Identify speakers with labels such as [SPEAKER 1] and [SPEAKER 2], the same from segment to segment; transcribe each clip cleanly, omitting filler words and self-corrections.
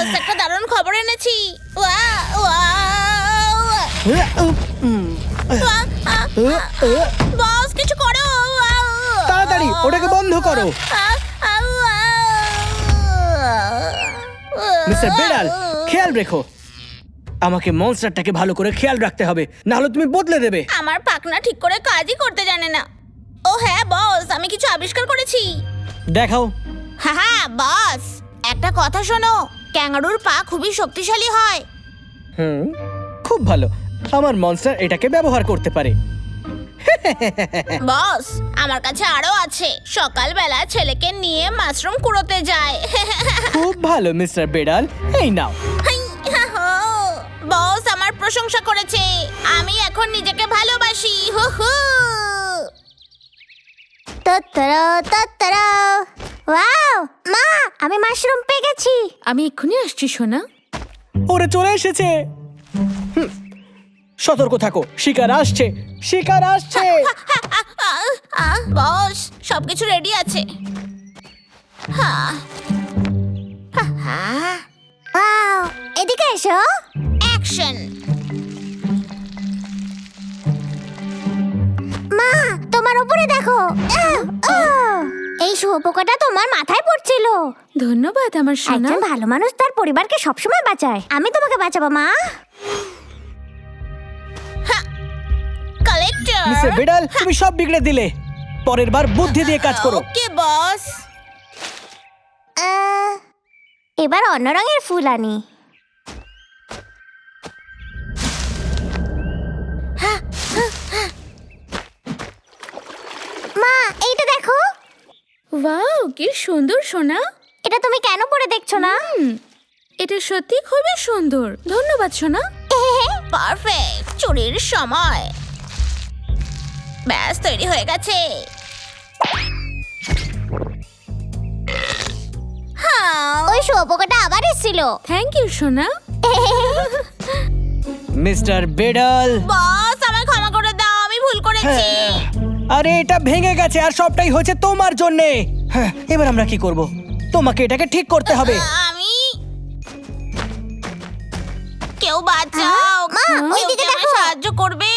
[SPEAKER 1] বস, একটা দারুণ খবর এনেছি। বস, কিছু করো।
[SPEAKER 2] তাড়াতাড়ি ওটাকে বন্ধ করো। মিস্টার বেড়াল, খেয়াল রেখো। আমাকে মনস্টারটাকে ভালো করে খেয়াল রাখতে হবে, না হলে তুমি বদলে দেবে।
[SPEAKER 1] আমার পাখনা ঠিক করে কাজই করতে জানে না। ও হ্যাঁ বস, আমি কিছু আবিষ্কার করেছি।
[SPEAKER 2] দেখাও।
[SPEAKER 1] হ্যাঁ বস, একটা কথা শোনো, ক্যাঙ্গারুর পা খুবই শক্তিশালী হয়।
[SPEAKER 2] খুব ভালো, আমার মনস্টার এটাকে ব্যবহার করতে পারে।
[SPEAKER 1] বস, আমার কাছে আরো আছে। সকালবেলা ছেলেকে নিয়ে মাশরুম কুড়োতে যায়।
[SPEAKER 2] খুব ভালো মিস্টার বেড়াল, এই নাও।
[SPEAKER 1] বস আমার প্রশংসা করেছে, আমি এখন নিজেকে ভালোবাসি। হু হু।
[SPEAKER 3] ওয়াও মা, আমি মাশরুম পেয়ে গেছি।
[SPEAKER 1] আমি এক্ষুনি আসছি সোনা।
[SPEAKER 2] ওরে চলে এসেছে। সতর্ক থাকো, শিকার আসছে, শিকার আসছে।
[SPEAKER 1] বস, সবকিছু রেডি আছে।
[SPEAKER 3] ওয়াও, এদিকে এসো।
[SPEAKER 1] অ্যাকশন।
[SPEAKER 3] মা, তোমার উপরে দেখো। এই শুয়োপোকাটা তোমার মাথায় পড়ছিল।
[SPEAKER 1] ধন্যবাদ আমার সোনা।
[SPEAKER 3] একজন ভালো মানুষ তার পরিবারকে সবসময় বাঁচায়। আমি তোমাকে বাঁচাবো মা।
[SPEAKER 1] কালেক্টর।
[SPEAKER 2] মিস্টার বেড়াল, তুমি সব বিগড়ে দিলে। পরের বার বুদ্ধি দিয়ে কাজ করো।
[SPEAKER 1] ওকে বস।
[SPEAKER 3] এবার অন্য রঙের ফুল আনি। মা, এইটা দেখো।
[SPEAKER 1] ওয়াও, কি সুন্দর সোনা।
[SPEAKER 3] এটা তুমি কেন পরে দেখছো না?
[SPEAKER 1] এটা সত্যি খুবই সুন্দর। ধন্যবাদ সোনা। পারফেক্ট, চুরির সময়। ব্যাস, তৈরি হয়ে গেছে।
[SPEAKER 3] ওই শুয়োপোকাটা আবার এসেছিল।
[SPEAKER 1] থ্যাংক ইউ সোনা।
[SPEAKER 2] মিস্টার বেড়াল,
[SPEAKER 1] বস, আমায় ক্ষমা করে দাও, আমি ভুল করেছি।
[SPEAKER 2] আরে এটা ভেঙে গেছে আর সবটাই হয়েছে তোমার জন্যে। হ্যাঁ, এবার আমরা কি করব? তোমাকে এটাকে ঠিক করতে হবে।
[SPEAKER 1] আমি কেউ বাঁচাও।
[SPEAKER 3] মা,
[SPEAKER 1] কেউ
[SPEAKER 3] ওইদিকে
[SPEAKER 1] কি আমায়
[SPEAKER 3] দেখো।
[SPEAKER 1] সাহায্য করবে?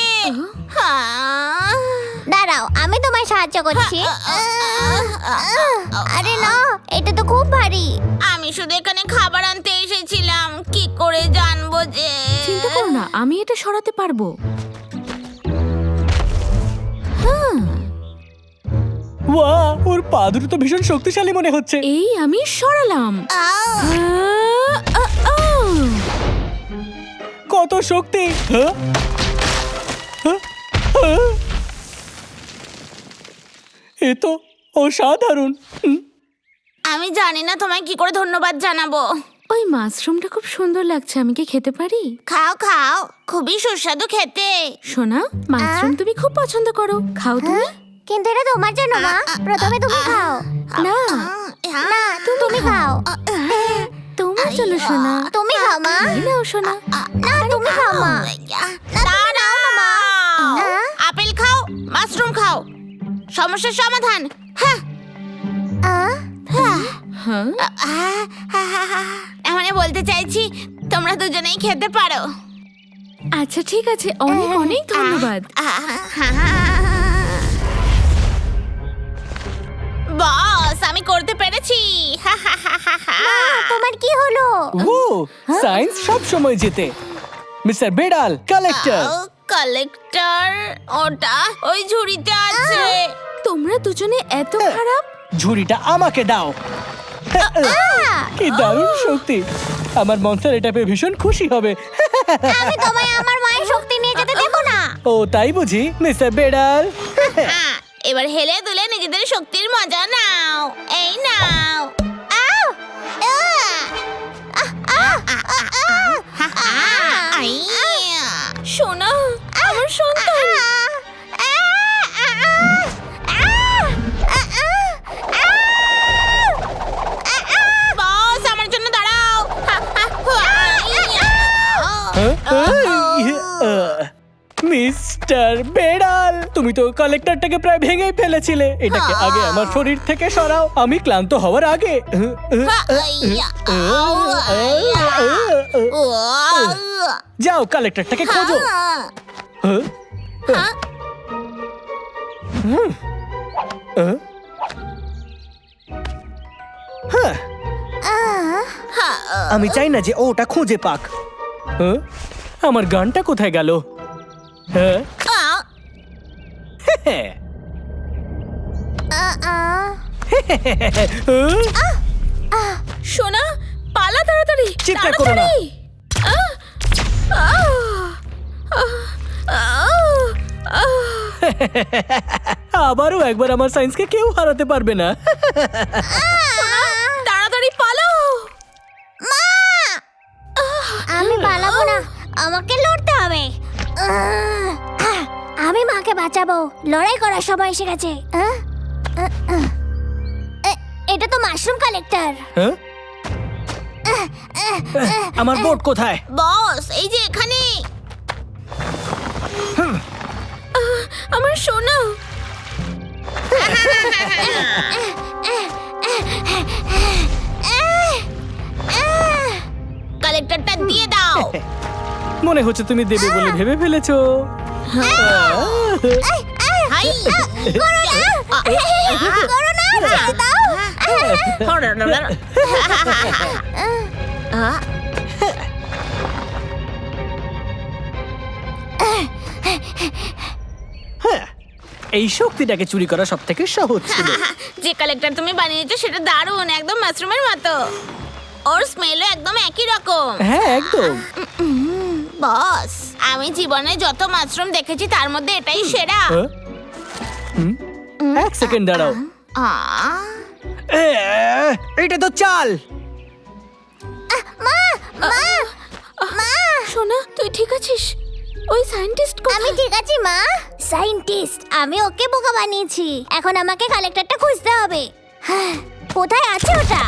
[SPEAKER 3] দাঁড়াও, আমি তোমায় সাহায্য করছি। আরে না, এটা তো খুব ভারী।
[SPEAKER 1] আমি শুধু এখানে খাবার আনতে এসেছিলাম, কি করে জানবো যে?
[SPEAKER 4] চিন্তা করো না, আমি এটা সরাতে পারবো।
[SPEAKER 2] ওয়া, ওর পা দুটো তো ভীষণ শক্তিশালী মনে হচ্ছে।
[SPEAKER 4] এই আমি সরালাম।
[SPEAKER 2] কত শক্তি! হ্যাঁ? হ্যাঁ? হ্যাঁ? এ তো অসাধারণ।
[SPEAKER 1] আমি জানি না তোমায় কি করে ধন্যবাদ জানাবো।
[SPEAKER 4] ওই মাশরুমটা খুব সুন্দর লাগছে, আমি কি খেতে পারি?
[SPEAKER 1] খাও খাও, খুবই সুস্বাদু খেতে।
[SPEAKER 4] সোনা, মাশরুম তুমি খুব পছন্দ করো, খাও তুমি।
[SPEAKER 3] কিন্তু এটা তোমার জন্য মা। প্রথমে তুমি খাও।
[SPEAKER 4] না,
[SPEAKER 3] না, তুমি খাও।
[SPEAKER 4] তোমার জন্য সোনা।
[SPEAKER 3] তুমি খাও মা।
[SPEAKER 4] এই নাও সোনা।
[SPEAKER 3] না, তুমি খাও মা।
[SPEAKER 1] আপেল খাও, মাশরুম খাও, সমস্যার সমাধান। হ্যাঁ,
[SPEAKER 4] হ্যাঁ,
[SPEAKER 1] মানে বলতে চাইছি তোমরা দুজনেই খেতে পারো।
[SPEAKER 4] আচ্ছা ঠিক আছে, অনেক অনেক ধন্যবাদ।
[SPEAKER 1] বস, আমি করতে পেরেছি।
[SPEAKER 3] তোমার কি হলো?
[SPEAKER 2] ও, সায়েন্স সব সময় জেতে। মিস্টার বেড়াল, কালেক্টর।
[SPEAKER 1] কালেক্টর, ওটা ওই ঝুড়িতে আছে।
[SPEAKER 4] তোমরা দুজনে এত খারাপ?
[SPEAKER 2] ঝুড়িটা আমাকে দাও। কি দারুণ শক্তি! আমার মনস্টার এটা পেয়ে ভীষণ খুশি হবে।
[SPEAKER 3] আমি তোমায় আমার মায়ের শক্তি নিয়ে যেতে দেবো না।
[SPEAKER 2] ও তাই বুঝি, মিস্টার বেড়াল?
[SPEAKER 1] এবার হেলে দুলে নিজেদের শক্তির মজা নাও। এই নাও। সোনা, আমার সন্তান। বস, আমার জন্য দাঁড়াও।
[SPEAKER 2] মিস্টার বেড়াল, তুমি তুমি তো কালেক্টরটাকে প্রায় ভেঙেই ফেলেছিলে। এটাকে আগে আমার শরীর থেকে সরাও, আমি ক্লান্ত হওয়ার আগে। যাও কালেক্টরটাকে খোঁজো। হ্যাঁ? হ্যাঁ, আমি চাই না যে ও ওটা খুঁজে পাক। হ্যাঁ? আমার গানটা কোথায় গেল? হ্যাঁ? হ্যাঁ।
[SPEAKER 4] সোনা পালা তাড়াতাড়ি
[SPEAKER 2] চিৎকার করো না।
[SPEAKER 4] তাড়াতাড়ি। আহ! আহ! আহ! আহ!
[SPEAKER 2] আবারও একবার আমার সায়েন্সকে কেউ হারাতে পারবে না।
[SPEAKER 4] তাড়াতাড়ি পালাও।
[SPEAKER 3] আমি পালাবো না, আমাকে লড়তে হবে। আমি মাকে বাঁচাবো, লড়াই করার সময় এসে গেছে। এটা তো মাশরুম কালেক্টর।
[SPEAKER 2] হ্যাঁ? আমার বোট কোথায়?
[SPEAKER 1] বস এই যে এখানে।
[SPEAKER 4] আমার সোনা
[SPEAKER 1] কালেক্টরটা দিয়ে দাও।
[SPEAKER 2] মনে হচ্ছে তুমি দেবে বলে ভেবে ফেলেছো।
[SPEAKER 1] হাই
[SPEAKER 3] করো না, ছেড়ে দাও।
[SPEAKER 2] হ্যাঁ, এই শক্তিটাকে চুরি করা সব থেকে সহজ ছিল।
[SPEAKER 1] যে কালেক্টর তুমি বানিয়েছো সেটা দারুণ, একদম মাশরুমের মতো। ওর স্মেলও একদম একই রকম।
[SPEAKER 2] হ্যাঁ একদম।
[SPEAKER 1] বস আমি জীবনে যত মাশরুম দেখেছি তার মধ্যে এটাই সেরা।
[SPEAKER 2] হ্যাঁ? হুম? এক সেকেন্ড দাঁড়াও। এটা তো চাল।
[SPEAKER 4] সোনা তুই ঠিক আছিস? ওই সায়েন্টিস্ট
[SPEAKER 3] আমি ঠিক আছি মা। সায়েন্টিস্ট, আমি ওকে বোকা বানিয়েছি। এখন আমাকে কালেক্টরটা খুঁজতে হবে। হ্যাঁ, কোথায় আছে ওটা?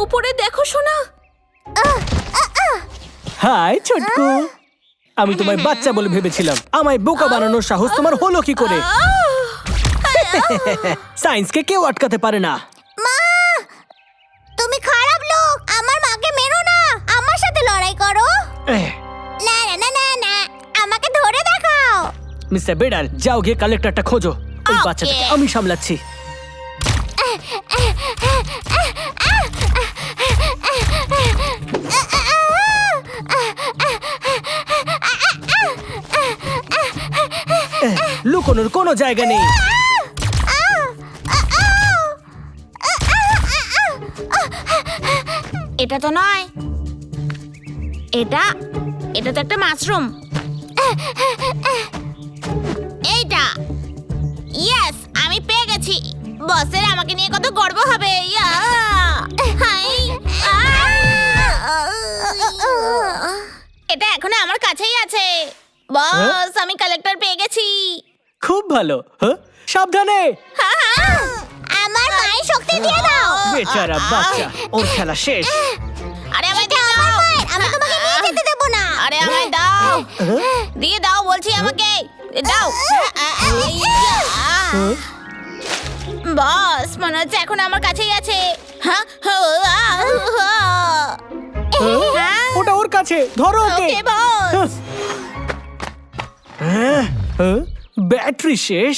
[SPEAKER 4] উপরে দেখো সোনা।
[SPEAKER 2] হাই ছোটকু, আমি তোমায় বাচ্চা বলে ভেবেছিলাম। আমায় বোকা বানানোর সাহস তোমার হলো কি করে? সায়েন্সকে কেউ আটকাতে পারে না।
[SPEAKER 3] মা, তুমি খারাপ লোক। আমার মাকে মেরো না, আমার সাথে লড়াই করো। না না না না না, আমাকে ধরে দেখাও।
[SPEAKER 2] মিস্টার বেডাল, যাও গিয়ে কালেক্টরটা খোঁজো। ওই
[SPEAKER 1] Okay.
[SPEAKER 2] বাচ্চাটাকে আমি সামলাচ্ছি। লুকোনোর কোনো জায়গা নেই।
[SPEAKER 1] এটা তো নয়, এটা এটা তো একটা মাশরুম। এইটা, ইয়েস, আমি পেয়ে গেছি। বসের আমাকে নিয়ে কত গর্ব হবে। ইয়া! হাই! এটা এখনো আমার কাছেই আছে। বস আমি কালেক্টর পেয়ে গেছি।
[SPEAKER 2] খুব ভালো। হ্যাঁ? সাবধানে।
[SPEAKER 3] আমার মায়ের শক্তি দিয়ে দাও।
[SPEAKER 2] বেচারা বাচ্চা, ওর খেলা শেষ।
[SPEAKER 1] আরে আমায় দিয়ে দাও।
[SPEAKER 3] আমি তোমাকে নিয়ে যেতে দেবো না।
[SPEAKER 1] আরে আমায় দাও, দিয়ে দাও বলছি, আমাকে দাও। বস মনে হচ্ছে এখন আমার কাছেই আছে। হ্যাঁ?
[SPEAKER 2] ওটা ওর কাছে, ধরো ওকে।
[SPEAKER 1] ওকে বস।
[SPEAKER 2] হ্যাঁ? হ্যাঁ? ব্যাটারি শেষ।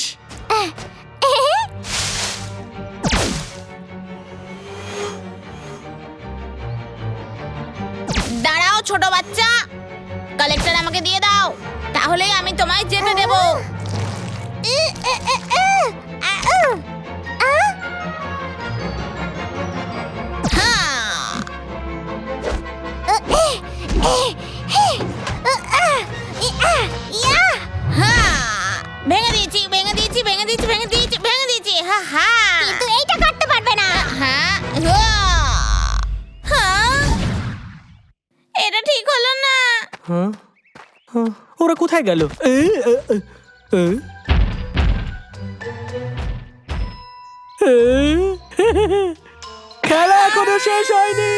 [SPEAKER 1] দাঁড়াও ছোট বাচ্চা, কালেক্টর আমাকে দিয়ে দাও, তাহলেই আমি তোমায় যেতে দেব। ভেঙে দিয়েছি, ভেঙে দিয়েছি, ভেঙে দিয়েছি, ভেঙে দিয়েছি, ভেঙে দিয়েছি। হ্যাঁ হ্যাঁ,
[SPEAKER 3] কিন্তু এইটা কাটতে পারবে না।
[SPEAKER 1] হ্যাঁ হ্যাঁ, এটা ঠিক হলো না।
[SPEAKER 2] হ্যাঁ? হ্যাঁ? ওরা কোথায় গেল? খেলা এখনো শেষ হয়নি।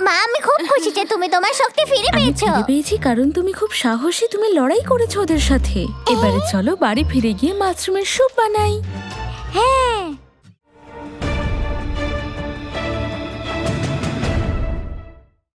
[SPEAKER 3] মা আমি খুব খুশি যে তুমি তোমার শক্তি ফিরে
[SPEAKER 4] আমি
[SPEAKER 3] পেয়েছো।
[SPEAKER 4] ফিরে পেয়েছি কারণ তুমি খুব সাহসী, তুমি লড়াই করেছো ওদের সাথে। এবারে চলো বাড়ি ফিরে গিয়ে মাশরুমের স্যুপ বানাই।
[SPEAKER 3] হ্যাঁ